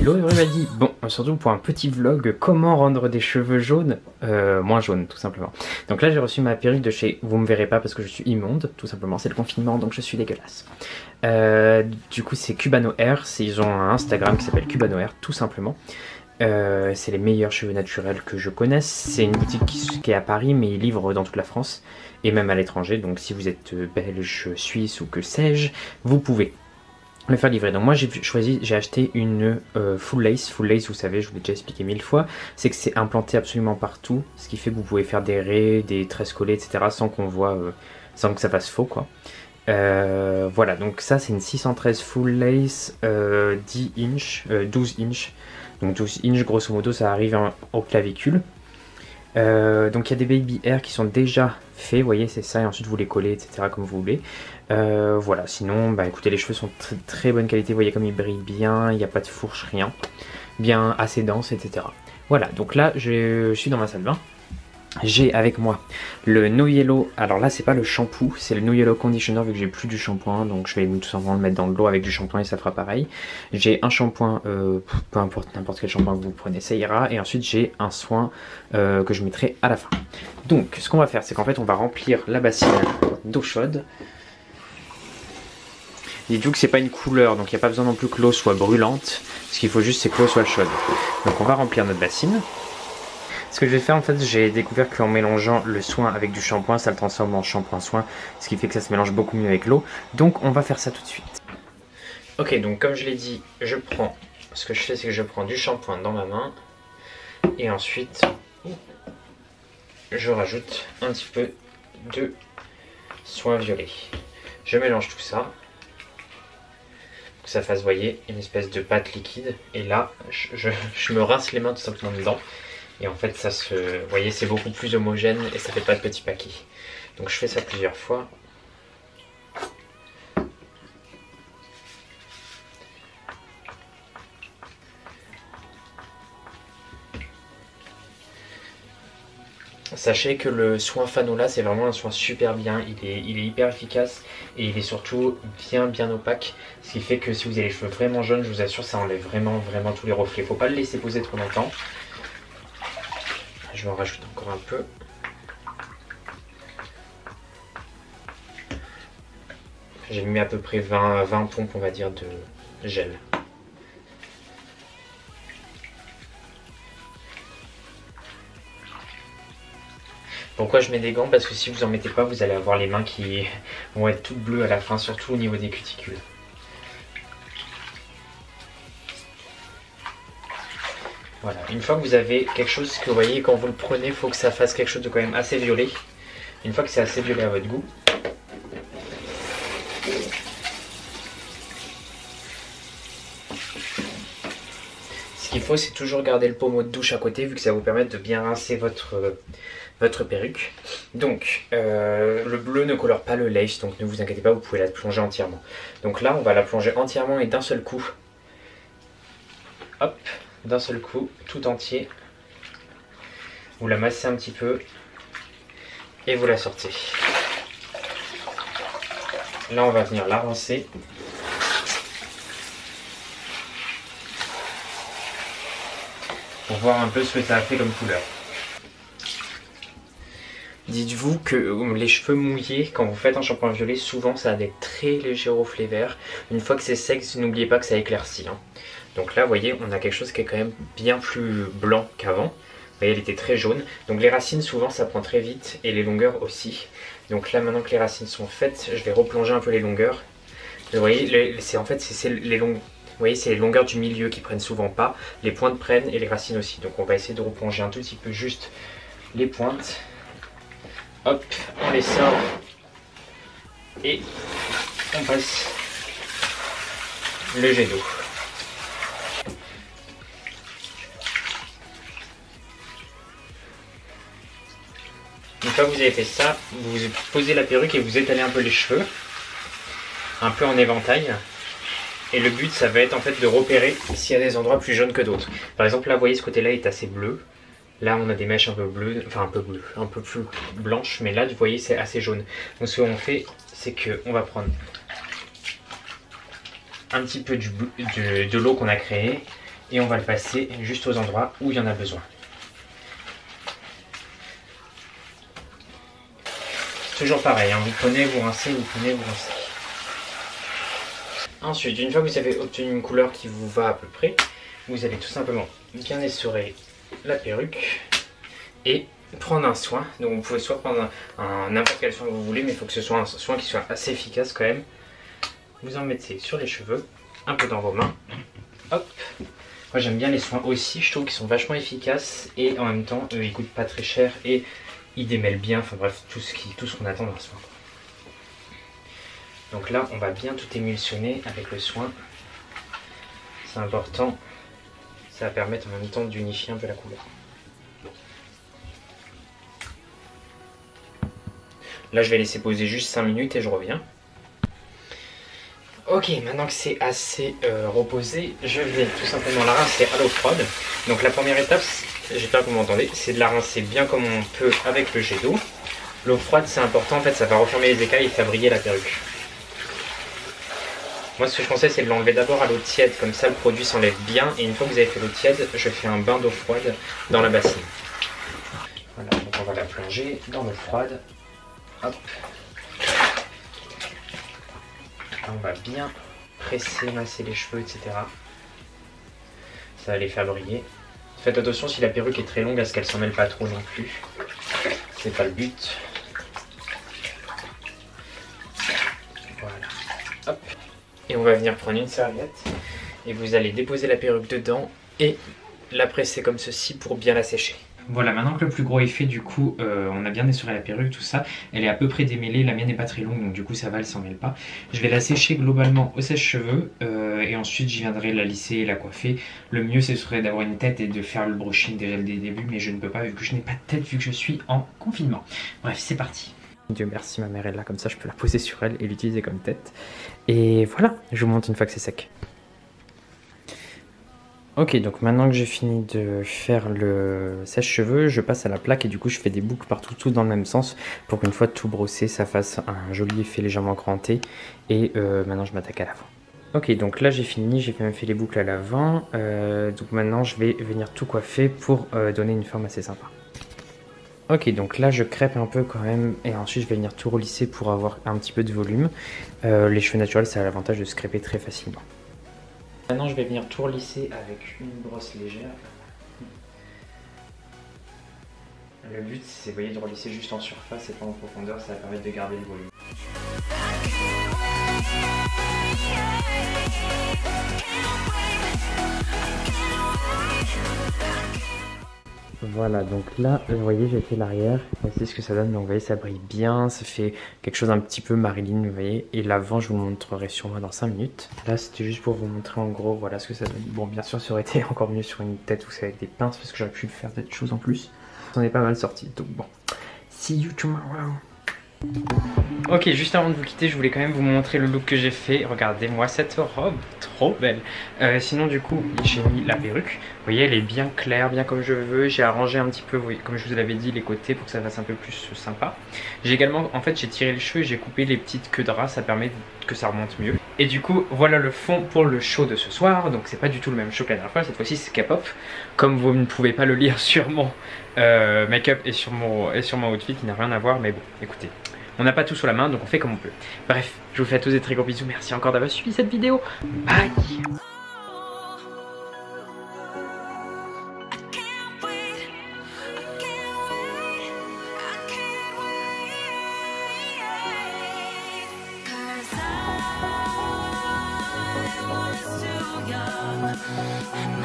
Hello everybody. Bon, on se retrouve pour un petit vlog comment rendre des cheveux jaunes moins jaunes tout simplement. Donc là j'ai reçu ma perruque de chez, vous me verrez pas parce que je suis immonde tout simplement, c'est le confinement donc je suis dégueulasse. Du coup c'est Cubano Hair, ils ont un Instagram qui s'appelle Cubano Hair tout simplement. C'est les meilleurs cheveux naturels que je connaisse. C'est une boutique qui est à Paris mais ils livrent dans toute la France et même à l'étranger, donc si vous êtes belge, suisse ou que sais-je, vous pouvez le faire livrer. Donc moi j'ai acheté une full lace. Full lace, vous savez, je vous l'ai déjà expliqué 1000 fois, c'est que c'est implanté absolument partout, ce qui fait que vous pouvez faire des raies, des tresses collées, etc. sans qu'on voit, sans que ça fasse faux quoi. Voilà, donc ça c'est une 613 full lace 10 inch, 12 inch. Donc 12 inch grosso modo ça arrive au clavicule. Donc il y a des baby hair qui sont déjà faits, vous voyez c'est ça, et ensuite vous les collez etc comme vous voulez. Voilà, sinon bah écoutez les cheveux sont très bonne qualité, vous voyez comme ils brillent bien, il n'y a pas de fourche, rien, bien assez dense etc. Voilà, donc là je suis dans ma salle de bain. J'ai avec moi le No Yellow, alors là c'est pas le shampoo, c'est le No Yellow Conditioner vu que j'ai plus du shampoing, donc je vais tout simplement le mettre dans de l'eau avec du shampoing et ça fera pareil. J'ai un shampoing, peu importe, n'importe quel shampoing que vous prenez, ça ira, et ensuite j'ai un soin que je mettrai à la fin. Donc ce qu'on va faire c'est qu'en fait on va remplir la bassine d'eau chaude. Dites-vous que c'est pas une couleur, donc il n'y a pas besoin non plus que l'eau soit brûlante, ce qu'il faut juste c'est que l'eau soit chaude. Donc on va remplir notre bassine. Ce que je vais faire en fait, j'ai découvert qu'en mélangeant le soin avec du shampoing, ça le transforme en shampoing soin, ce qui fait que ça se mélange beaucoup mieux avec l'eau. Donc on va faire ça tout de suite. Ok, donc comme je l'ai dit, ce que je fais c'est que je prends du shampoing dans ma main et ensuite je rajoute un petit peu de soin violet. Je mélange tout ça, que ça fasse, vous voyez, une espèce de pâte liquide, et là je me rince les mains tout simplement dedans. Et en fait, vous voyez, c'est beaucoup plus homogène et ça fait pas de petits paquets. Donc je fais ça plusieurs fois. Sachez que le soin Fanola, c'est vraiment un soin super bien. Il est hyper efficace et il est surtout bien opaque. Ce qui fait que si vous avez les cheveux vraiment jaunes, je vous assure, ça enlève vraiment tous les reflets. Faut pas le laisser poser trop longtemps. Je vais en rajouter encore un peu. J'ai mis à peu près 20 pompes, on va dire, de gel. Pourquoi je mets des gants? Parce que si vous en mettez pas, vous allez avoir les mains qui vont être toutes bleues à la fin, surtout au niveau des cuticules. Voilà, une fois que vous avez quelque chose que vous voyez, quand vous le prenez, il faut que ça fasse quelque chose de quand même assez violet. Une fois que c'est assez violet à votre goût, ce qu'il faut c'est toujours garder le pommeau de douche à côté vu que ça va vous permettre de bien rincer votre perruque. Donc le bleu ne colore pas le lace, donc ne vous inquiétez pas, vous pouvez la plonger entièrement. Donc là on va la plonger entièrement et d'un seul coup. Hop, d'un seul coup, tout entier. Vous la massez un petit peu et vous la sortez. Là, on va venir la rincer. Pour voir un peu ce que ça a fait comme couleur. Dites-vous que les cheveux mouillés, quand vous faites un shampoing violet, souvent ça a des très légers reflets verts. Une fois que c'est sec, n'oubliez pas que ça éclaircit. Donc là, vous voyez, on a quelque chose qui est quand même bien plus blanc qu'avant. Vous voyez, elle était très jaune. Donc les racines, souvent, ça prend très vite et les longueurs aussi. Donc là, maintenant que les racines sont faites, je vais replonger un peu les longueurs. Vous voyez, en fait, c'est les longueurs. Vous voyez, c'est les longueurs du milieu qui prennent souvent pas. Les pointes prennent et les racines aussi. Donc on va essayer de replonger un tout petit peu juste les pointes. Hop, on les sort et on passe le jet d'eau. Une fois que vous avez fait ça, vous posez la perruque et vous étalez un peu les cheveux, un peu en éventail. Et le but, ça va être en fait de repérer s'il y a des endroits plus jaunes que d'autres. Par exemple, là, vous voyez, ce côté-là est assez bleu. Là, on a des mèches un peu bleues, enfin un peu bleues, un peu plus blanches, mais là, vous voyez, c'est assez jaune. Donc, ce qu'on fait, c'est qu'on va prendre un petit peu de l'eau qu'on a créée et on va le passer juste aux endroits où il y en a besoin. Toujours pareil, hein, vous prenez, vous rincez, vous prenez, vous rincez. Ensuite, une fois que vous avez obtenu une couleur qui vous va à peu près, vous allez tout simplement bien essorer la perruque et prendre un soin. Donc vous pouvez soit prendre n'importe quel soin que vous voulez, mais il faut que ce soit un soin qui soit assez efficace quand même. Vous en mettez sur les cheveux, un peu dans vos mains. Hop. Moi j'aime bien les soins aussi, je trouve qu'ils sont vachement efficaces et en même temps ils coûtent pas très cher et ils démêlent bien, enfin bref, tout ce qu'on attend d'un soin. Donc là on va bien tout émulsionner avec le soin. C'est important, ça va permettre en même temps d'unifier un peu la couleur. Là je vais laisser poser juste 5 minutes et je reviens. Ok, maintenant que c'est assez reposé, je vais tout simplement la rincer à l'eau froide. Donc la première étape, j'espère que vous m'entendez, c'est de la rincer bien comme on peut avec le jet d'eau. L'eau froide c'est important, en fait ça va refermer les écailles et faire briller la perruque. Moi ce que je conseille c'est de l'enlever d'abord à l'eau tiède, comme ça le produit s'enlève bien. Et une fois que vous avez fait l'eau tiède, je fais un bain d'eau froide dans la bassine. Voilà, donc on va la plonger dans l'eau froide. Hop. On va bien presser, masser les cheveux, etc. Ça va les faire briller. Faites attention si la perruque est très longue à ce qu'elle s'en mêle pas trop non plus. C'est pas le but. Voilà. Hop. Et on va venir prendre une serviette. Et vous allez déposer la perruque dedans et la presser comme ceci pour bien la sécher. Voilà, maintenant que le plus gros est fait, du coup, on a bien essoré la perruque, tout ça. Elle est à peu près démêlée, la mienne n'est pas très longue, donc du coup ça va, elle s'en mêle pas. Je vais la sécher globalement au sèche-cheveux, et ensuite j'y viendrai la lisser et la coiffer. Le mieux, ce serait d'avoir une tête et de faire le brushing dès le début, mais je ne peux pas vu que je n'ai pas de tête, vu que je suis en confinement. Bref, c'est parti. Dieu merci, ma mère est là, comme ça je peux la poser sur elle et l'utiliser comme tête. Et voilà, je vous montre une fois que c'est sec. Ok, donc maintenant que j'ai fini de faire le sèche-cheveux, je passe à la plaque et du coup je fais des boucles partout, tout dans le même sens pour qu'une fois tout brossé, ça fasse un joli effet légèrement cranté. Et maintenant je m'attaque à l'avant. Ok, donc là j'ai fini, j'ai même fait les boucles à l'avant. Donc maintenant je vais venir tout coiffer pour donner une forme assez sympa. Ok, donc là je crêpe un peu quand même et ensuite je vais venir tout relisser pour avoir un petit peu de volume. Les cheveux naturels, ça a l'avantage de se crêper très facilement. Maintenant je vais venir tout relisser avec une brosse légère. Le but c'est de relisser juste en surface et pas en profondeur, ça va permettre de garder le volume. Voilà, donc là, vous voyez, j'ai fait l'arrière. Voici ce que ça donne. Donc, vous voyez, ça brille bien. Ça fait quelque chose un petit peu Marilyn, vous voyez. Et l'avant, je vous le montrerai sûrement dans 5 minutes. Là, c'était juste pour vous montrer en gros, voilà ce que ça donne. Bon, bien sûr, ça aurait été encore mieux sur une tête où c'est avec des pinces parce que j'aurais pu faire d'autres choses en plus. Ça en est pas mal sorti. Donc, bon. See you tomorrow. Ok, juste avant de vous quitter, je voulais quand même vous montrer le look que j'ai fait. Regardez-moi cette robe, trop belle. Sinon, du coup, j'ai mis la perruque. Vous voyez, elle est bien claire, bien comme je veux. J'ai arrangé un petit peu, vous voyez, comme je vous l'avais dit, les côtés pour que ça fasse un peu plus sympa. J'ai également, en fait, j'ai tiré les cheveux et j'ai coupé les petites queues de ras. Ça permet que ça remonte mieux. Et du coup, voilà le fond pour le show de ce soir. Donc, c'est pas du tout le même show que la dernière fois. Cette fois-ci, c'est K-pop. Comme vous ne pouvez pas le lire sur mon make-up et sur mon outfit, qui n'a rien à voir. Mais bon, écoutez. On n'a pas tout sous la main, donc on fait comme on peut. Bref, je vous fais à tous des très gros bisous. Merci encore d'avoir suivi cette vidéo. Bye. young.